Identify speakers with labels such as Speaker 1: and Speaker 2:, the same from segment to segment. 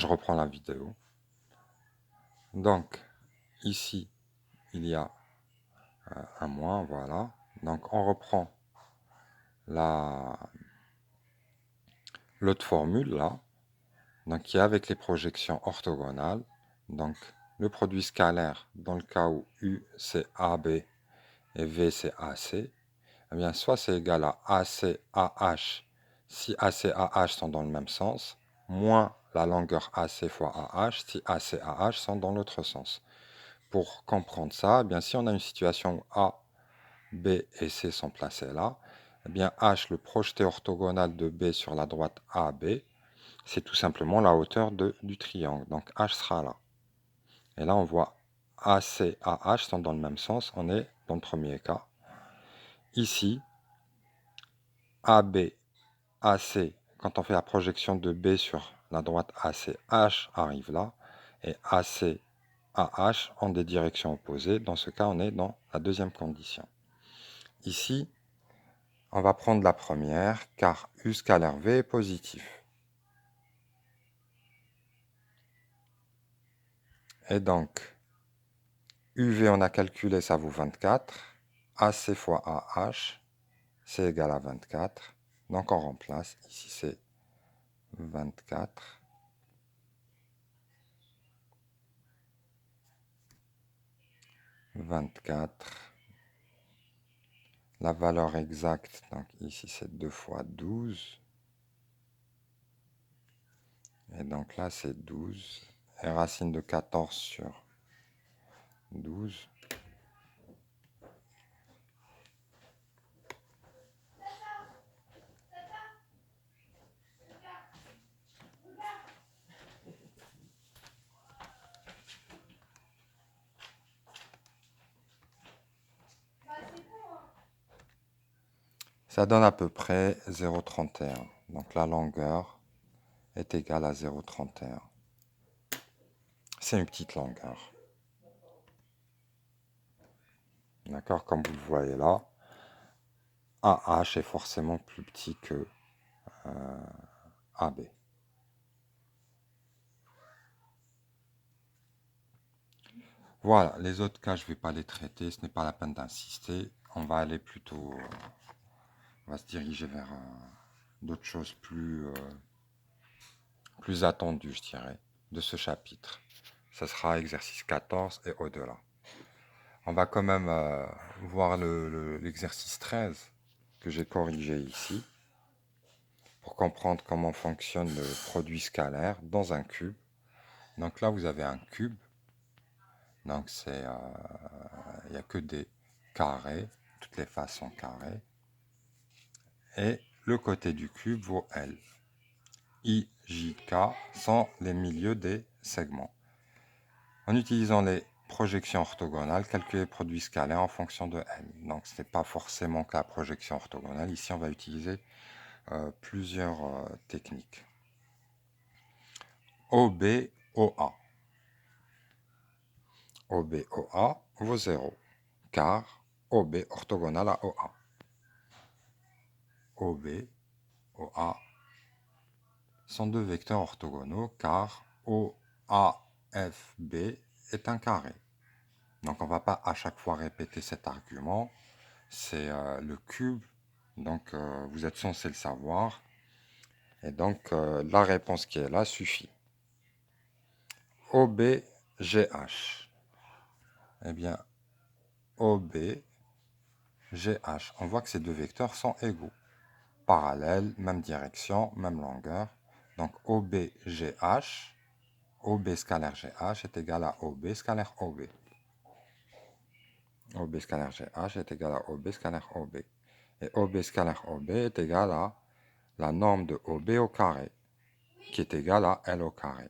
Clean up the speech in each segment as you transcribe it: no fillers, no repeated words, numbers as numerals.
Speaker 1: je reprends la vidéo. Donc, ici, il y a un moins, voilà. Donc, on reprend l'autre formule, là, donc qui est avec les projections orthogonales. Donc, le produit scalaire, dans le cas où U, c'est AB et V, c'est AC, eh bien, soit c'est égal à AC, AH, si AC, AH sont dans le même sens, moins la longueur AC fois AH, si AC, AH sont dans l'autre sens. Pour comprendre ça, eh bien, si on a une situation où A, B et C sont placés là, eh bien, H, le projeté orthogonal de B sur la droite AB, c'est tout simplement la hauteur du triangle. Donc, H sera là. Et là, on voit AC, AH sont dans le même sens. On est dans le premier cas. Ici, AB, AC, quand on fait la projection de B sur la droite AC, H arrive là. Et AC, AH ont des directions opposées. Dans ce cas, on est dans la deuxième condition. Ici, on va prendre la première, car U scalaire V est positif. Et donc, UV, on a calculé, ça vaut 24. AC fois AH, c'est égal à 24. Donc, on remplace. Ici, c'est 24. 24. La valeur exacte, donc ici, c'est 2 fois 12. Et donc là, c'est 12. Et racine de 14 sur 12. Ça donne à peu près 0,31. Donc la longueur est égale à 0,31. C'est une petite longueur. D'accord, comme vous le voyez là, AH est forcément plus petit que AB. Voilà, les autres cas, je ne vais pas les traiter, ce n'est pas la peine d'insister. On va aller plutôt, on va se diriger vers d'autres choses plus attendues, je dirais, de ce chapitre. Ce sera exercice 14 et au-delà. On va quand même voir l'exercice 13 que j'ai corrigé ici pour comprendre comment fonctionne le produit scalaire dans un cube. Donc là, vous avez un cube. Donc il n'y a que des carrés, toutes les faces sont carrées. Et le côté du cube vaut L. I, J, K sont les milieux des segments. En utilisant les projections orthogonales, calculer le produit scalaire en fonction de L. Donc ce n'est pas forcément que la projection orthogonale. Ici, on va utiliser plusieurs techniques. OB, OA. OB, OA vaut 0, car OB orthogonal à OA. OB, OA sont deux vecteurs orthogonaux, car OAFB est un carré. Donc on ne va pas à chaque fois répéter cet argument. C'est le cube, donc vous êtes censé le savoir. Et donc la réponse qui est là suffit. OBGH. Eh bien, OBGH, on voit que ces deux vecteurs sont égaux. Parallèles, même direction, même longueur. Donc OBGH, OB scalaire GH est égal à OB scalaire OB. OB scalaire GH est égal à OB scalaire OB. Et OB scalaire OB est égal à la norme de OB au carré, qui est égale à L au carré.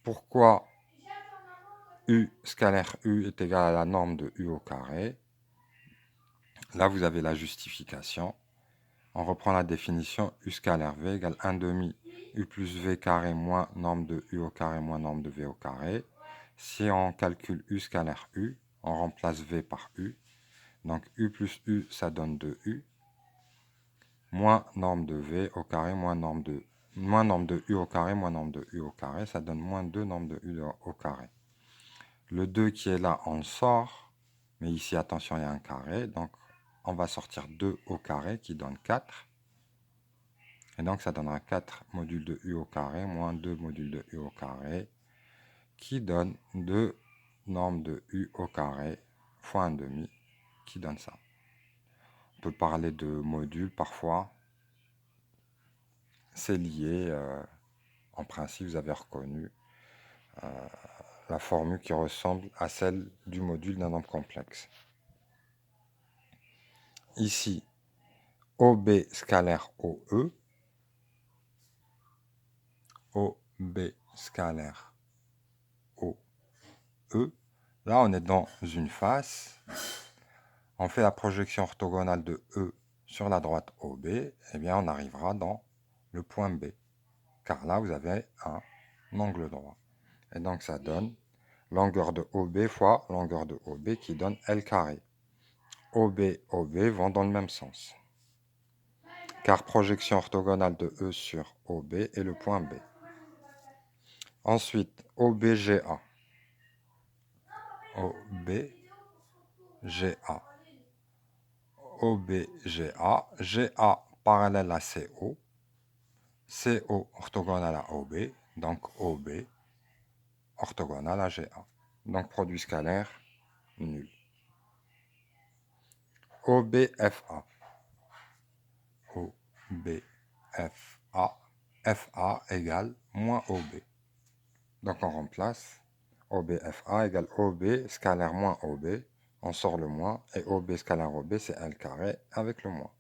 Speaker 1: Pourquoi U scalaire U est égal à la norme de U au carré? Là, vous avez la justification. On reprend la définition. U scalaire V égale 1 demi U plus V carré moins norme de U au carré moins norme de V au carré. Si on calcule U scalaire U, on remplace V par U. Donc U plus U, ça donne 2U. Moins norme de V au carré moins norme de moins nombre de u au carré, moins nombre de u au carré, ça donne moins 2 nombre de u au carré. Le 2 qui est là, on le sort, mais ici, attention, il y a un carré, donc on va sortir 2 au carré qui donne 4. Et donc, ça donnera 4 modules de u au carré moins 2 modules de u au carré qui donne 2 nombres de u au carré fois 1/2 qui donne ça. On peut parler de modules parfois. C'est lié. En principe, vous avez reconnu la formule qui ressemble à celle du module d'un nombre complexe. Ici, OB scalaire OE. OB scalaire OE. Là, on est dans une face. On fait la projection orthogonale de E sur la droite OB. Eh bien, on arrivera dans le point B. Car là, vous avez un angle droit. Et donc, ça donne longueur de OB fois longueur de OB qui donne L carré. OB, OB vont dans le même sens. Car projection orthogonale de E sur OB est le point B. Ensuite, OBGA. OBGA. OBGA. GA parallèle à CO. CO orthogonal à OB. Donc OB orthogonal à GA. Donc produit scalaire nul. OBFA. OBFA. FA égale moins OB. Donc on remplace OBFA égale OB scalaire moins OB. On sort le moins. Et OB scalaire OB, c'est L carré avec le moins.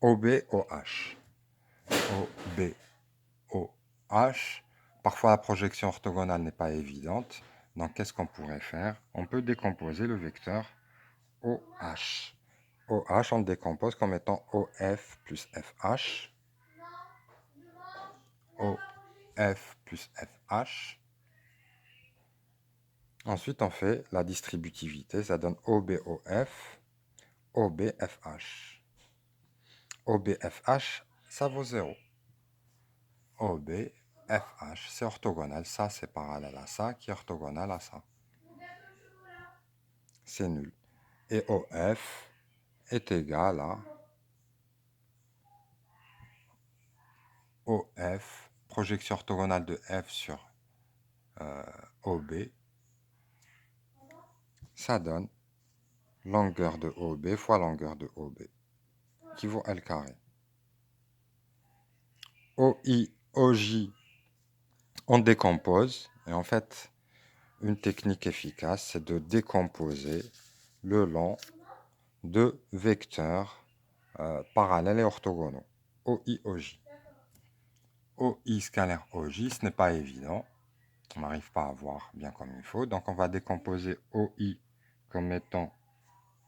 Speaker 1: OBOH. OBOH. Parfois la projection orthogonale n'est pas évidente. Donc qu'est-ce qu'on pourrait faire? On peut décomposer le vecteur OH. OH, on le décompose comme étant OF plus FH. OF plus FH. Ensuite, on fait la distributivité. Ça donne OBOF, OBFH. OBFH, ça vaut 0. OBFH, c'est orthogonal. Ça, c'est parallèle à ça, qui est orthogonal à ça. C'est nul. Et OF est égal à OF, projection orthogonale de F sur OB. Ça donne longueur de OB fois longueur de OB, qui vaut L carré. OI, OJ, on décompose. Et en fait, une technique efficace, c'est de décomposer le long de vecteurs parallèles et orthogonaux. OI, OJ. OI scalaire OJ, ce n'est pas évident. On n'arrive pas à voir bien comme il faut. Donc on va décomposer OI comme étant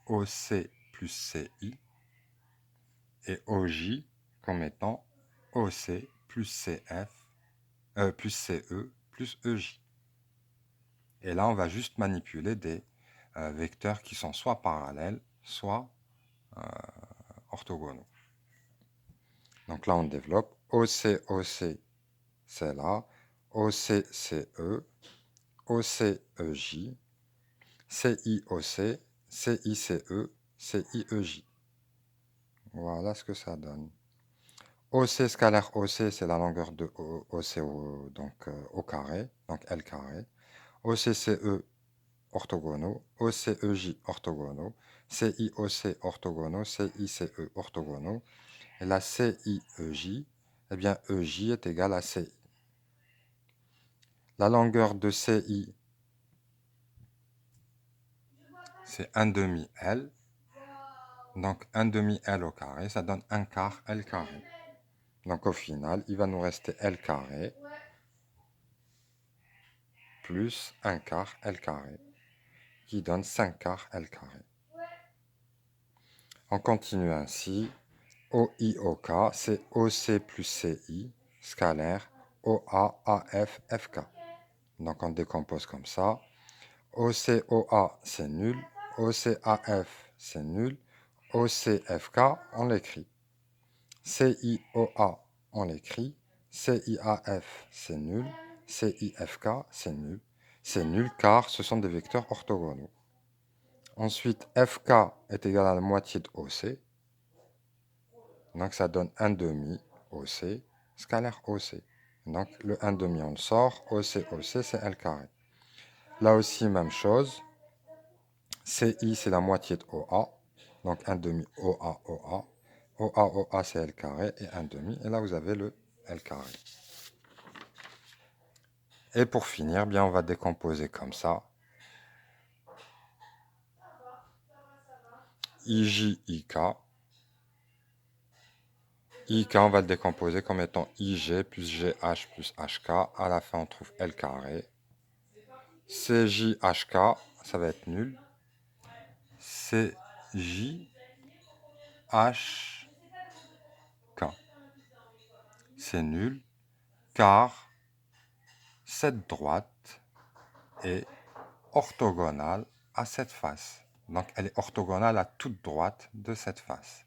Speaker 1: OC plus CI et OJ comme étant OC plus CF plus CE plus EJ. Et là, on va juste manipuler des vecteurs qui sont soit parallèles, soit orthogonaux. Donc là, on développe OC, OC, c'est là, OC, CE, OC, EJ, CI, OC, CI, CE, CI, EJ. Voilà ce que ça donne. OC scalaire OC, c'est la longueur de OC donc, au carré, donc L carré. OCCE orthogonaux, OCEJ orthogonaux, CIOC orthogonaux, CICE orthogonaux. Et la CIEJ, eh bien EJ est égal à CI. La longueur de CI, c'est 1/2 L. Donc 1/2 L au carré, ça donne 1/4 L carré. Donc au final, il va nous rester L carré plus 1/4 L carré, qui donne 5/4 L carré. On continue ainsi. OIOK, c'est OC plus CI, scalaire, OA, AF, FK. Donc on décompose comme ça. OCOA, c'est nul. OCAF, c'est nul. OCFK, on l'écrit. CIOA, on l'écrit. CIAF, c'est nul. CIFK, c'est nul. C'est nul car ce sont des vecteurs orthogonaux. Ensuite, FK est égal à la moitié de OC. Donc ça donne 1 demi OC, scalaire OC. Donc le 1 demi on le sort, OC, OC c'est L carré. Là aussi même chose, CI c'est la moitié de OA, donc 1 demi OA, OA. OA, OA c'est L carré et 1 demi, et là vous avez le L carré. Et pour finir, bien on va décomposer comme ça. IJ, IK. IK, on va le décomposer comme étant IG plus GH plus HK. À la fin, on trouve L carré. CJHK, ça va être nul. CJHK, c'est nul, car cette droite est orthogonale à cette face. Donc, elle est orthogonale à toute droite de cette face.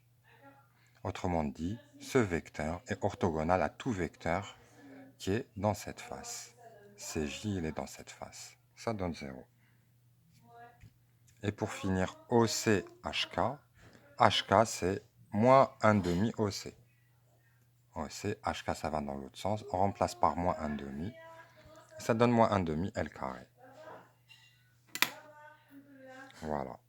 Speaker 1: Autrement dit, ce vecteur est orthogonal à tout vecteur qui est dans cette face. CJ, il est dans cette face. Ça donne 0. Et pour finir, OCHK, HK c'est moins 1 demi OC. OC, HK ça va dans l'autre sens. On remplace par moins 1 demi. Ça donne moins 1 demi L carré. Voilà.